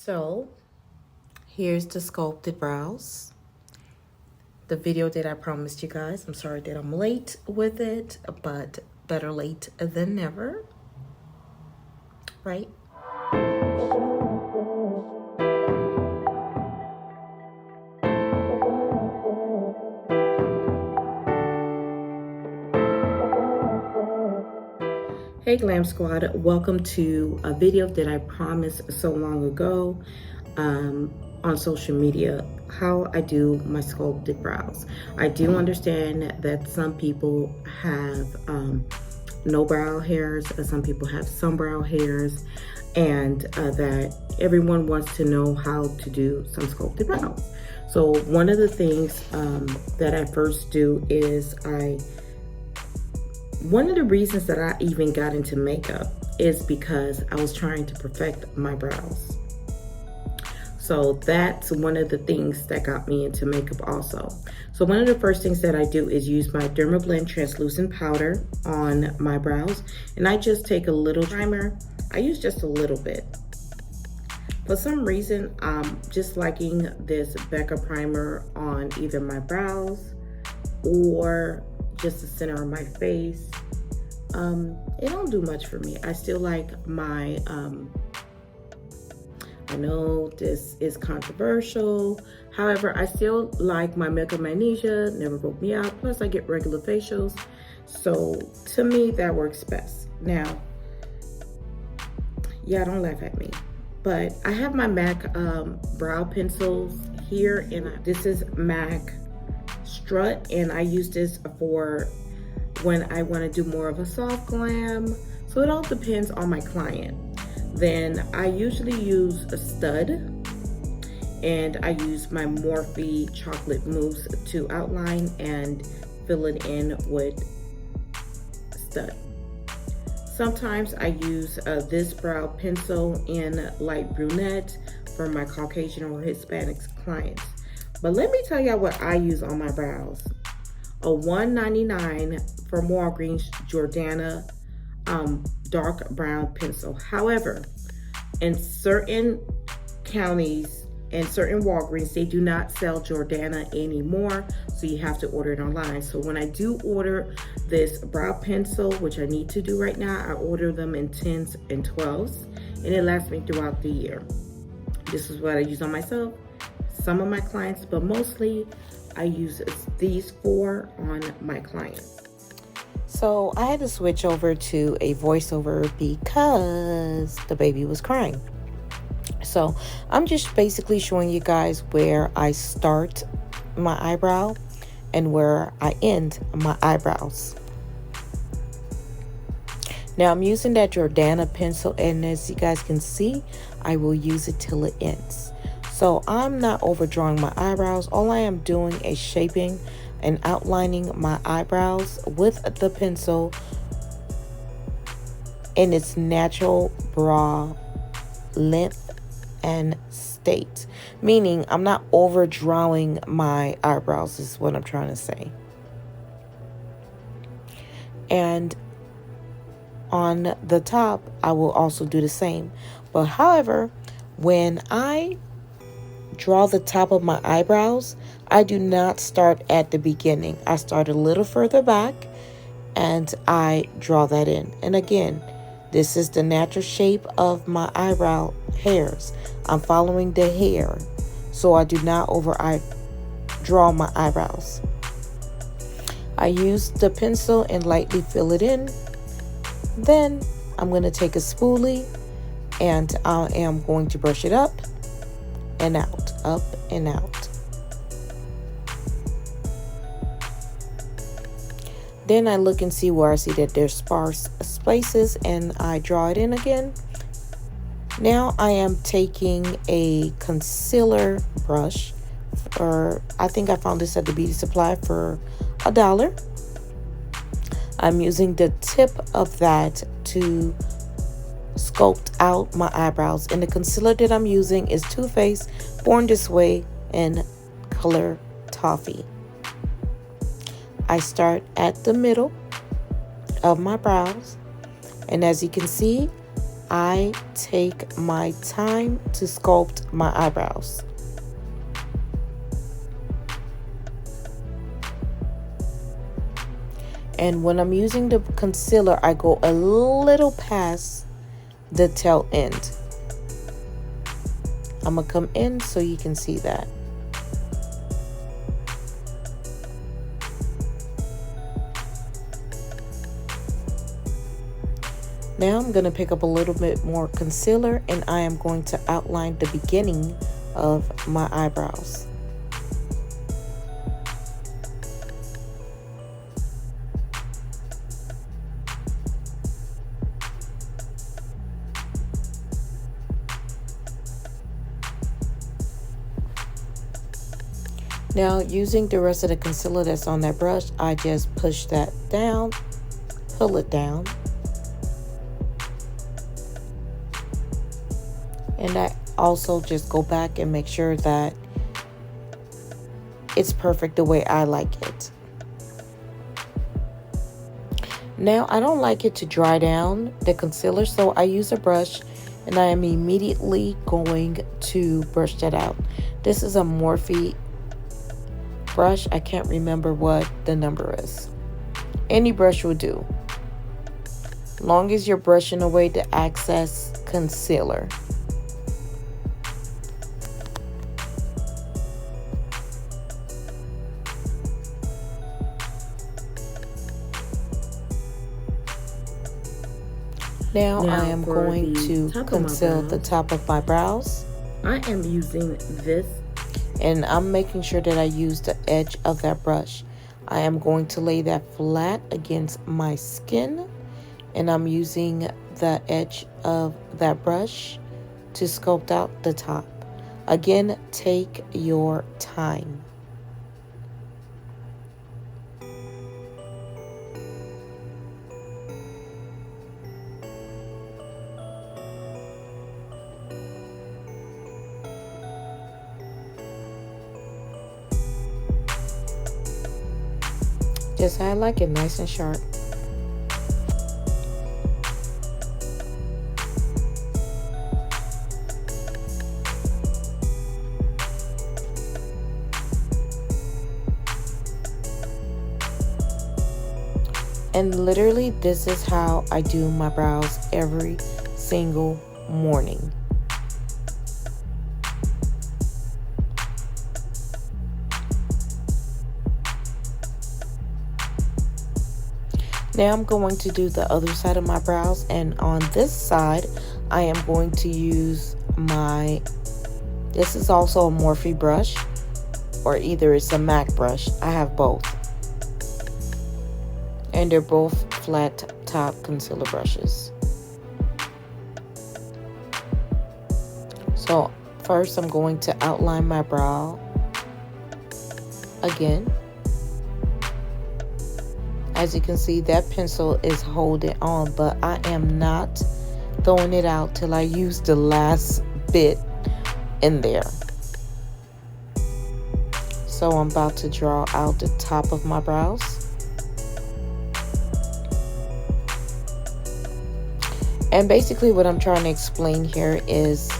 So here's the sculpted brows. The video that I promised you guys. I'm sorry that I'm late with it, but better late than never, right? Hey Glam Squad, welcome to a video that I promised so long ago on social media, how I do my sculpted brows. I do understand that some people have no brow hairs, some people have some brow hairs, and that everyone wants to know how to do some sculpted brows. So one of the things that I first do is one of the reasons that I even got into makeup is because I was trying to perfect my brows. So that's one of the things that got me into makeup also. So one of the first things that I do is use my Dermablend translucent powder on my brows. And I just take a little primer. I use just a little bit. For some reason, I'm just liking this Becca primer on either my brows or just the center of my face. It don't do much for me. I still like my, I know this is controversial. However, I still like my Milk of Magnesia, never broke me out. Plus I get regular facials. So to me, that works best. Now, yeah, don't laugh at me. But I have my MAC brow pencils here, and this is MAC Strut, and I use this for when I want to do more of a soft glam. So it all depends on my client. Then I usually use a stud, and I use my Morphe chocolate mousse to outline and fill it in with stud. Sometimes I use this brow pencil in light brunette for my Caucasian or Hispanic clients. But let me tell y'all what I use on my brows. A $1.99 from Walgreens Jordana dark brown pencil. However, in certain counties and certain Walgreens, they do not sell Jordana anymore, so you have to order it online. So when I do order this brow pencil, which I need to do right now, I order them in 10s and 12s, and it lasts me throughout the year. This is what I use on myself, some of my clients, but mostly I use these four on my clients. So I had to switch over to a voiceover because the baby was crying. So I'm just basically showing you guys where I start my eyebrow and where I end my eyebrows. Now I'm using that Jordana pencil, and as you guys can see, I will use it till it ends. So I'm not overdrawing my eyebrows. All I am doing is shaping and outlining my eyebrows with the pencil in its natural brow length and state. Meaning I'm not overdrawing my eyebrows is what I'm trying to say. And on the top, I will also do the same. But however, when I draw the top of my eyebrows, I do not start at the beginning. I start a little further back and I draw that in. And again, this is the natural shape of my eyebrow hairs. I'm following the hair, so I do not draw my eyebrows. I use the pencil and lightly fill it in. Then I'm going to take a spoolie and I am going to brush it up and out, up and out. Then I look and see where I see that there's sparse spaces, and I draw it in again. Now I am taking a concealer brush, or I think I found this at the beauty supply for $1. I'm using the tip of that to sculpt out my eyebrows, and the concealer that I'm using is Too Faced Born This Way in color Toffee. I start at the middle of my brows, and as you can see, I take my time to sculpt my eyebrows. And when I'm using the concealer, I go a little past the tail end. I'm gonna come in so you can see that. Now I'm gonna pick up a little bit more concealer and I am going to outline the beginning of my eyebrows. Now, using the rest of the concealer that's on that brush, I just push that down, pull it down. And I also just go back and make sure that it's perfect the way I like it. Now, I don't like it to dry down the concealer, so I use a brush and I am immediately going to brush that out. This is a Morphe brush. I can't remember what the number is. Any brush will do, long as you're brushing away the excess concealer. Now I am going to conceal the top of my brows. I am using this. And I'm making sure that I use the edge of that brush. I am going to lay that flat against my skin. And I'm using the edge of that brush to sculpt out the top. Again, take your time. Just I like it nice and sharp. And literally this is how I do my brows every single morning. Now I'm going to do the other side of my brows, and on this side I am going to use this is also a Morphe brush, or either it's a MAC brush. I have both, and they're both flat top concealer brushes. So first I'm going to outline my brow again. As you can see, that pencil is holding on, but I am not throwing it out till I use the last bit in there. So I'm about to draw out the top of my brows. And basically what I'm trying to explain here is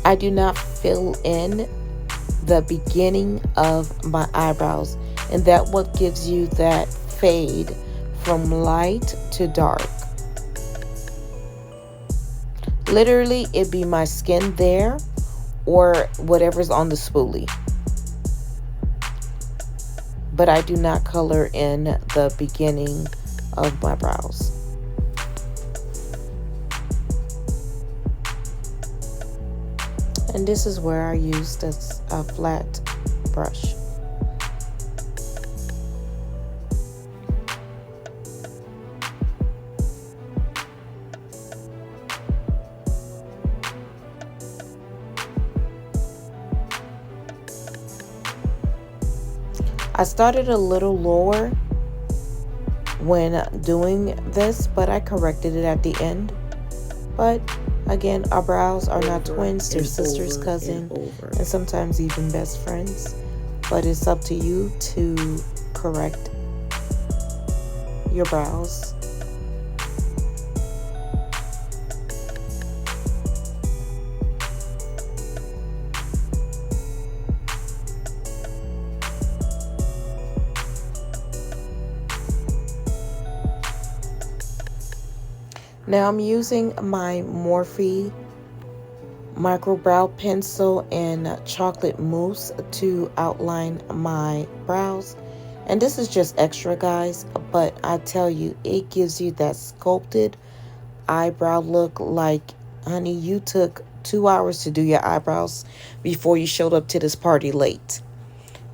I do not fill in the beginning of my eyebrows, and that what gives you that fade from light to dark. Literally it'd be my skin there or whatever's on the spoolie, but I do not color in the beginning of my brows. And this is where I use this flat brush. I started a little lower when doing this, but I corrected it at the end. But again, our brows are not twins, they're sisters, cousin, and sometimes even best friends. But it's up to you to correct your brows. Now I'm using my Morphe micro brow pencil and chocolate mousse to outline my brows. And this is just extra, guys, but I tell you, it gives you that sculpted eyebrow look. Like, honey, you took 2 hours to do your eyebrows before you showed up to this party late.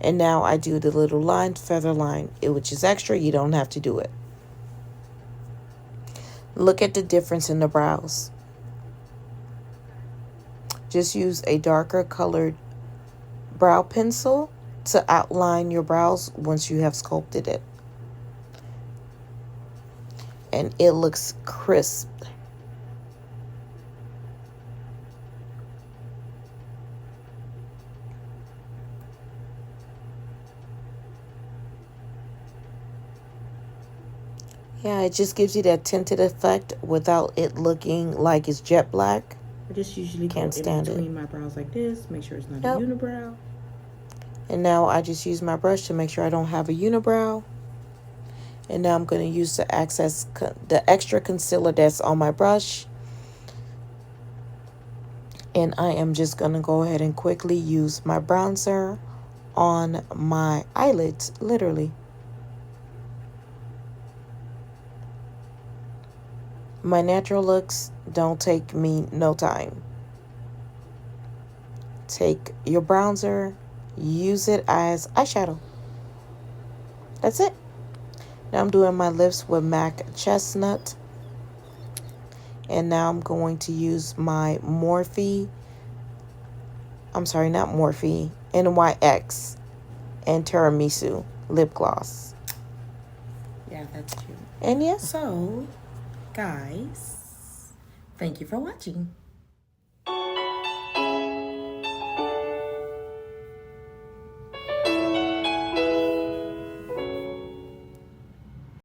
And now I do the little line, feather line, which is extra. You don't have to do it. Look at the difference in the brows. Just use a darker colored brow pencil to outline your brows once you have sculpted it. And it looks crisp. Yeah, it just gives you that tinted effect without it looking like it's jet black. I just usually Can't go in stand between my brows like this, make sure it's not Yep. a unibrow. And now I just use my brush to make sure I don't have a unibrow. And now I'm going to use the extra concealer that's on my brush. And I am just going to go ahead and quickly use my bronzer on my eyelids, literally. My natural looks don't take me no time. Take your bronzer, use it as eyeshadow. That's it. Now I'm doing my lips with MAC Chestnut. And now I'm going to use my Morphe, I'm sorry, not Morphe, NYX and Tiramisu lip gloss. Yeah, that's cute. And yeah. So, guys, thank you for watching.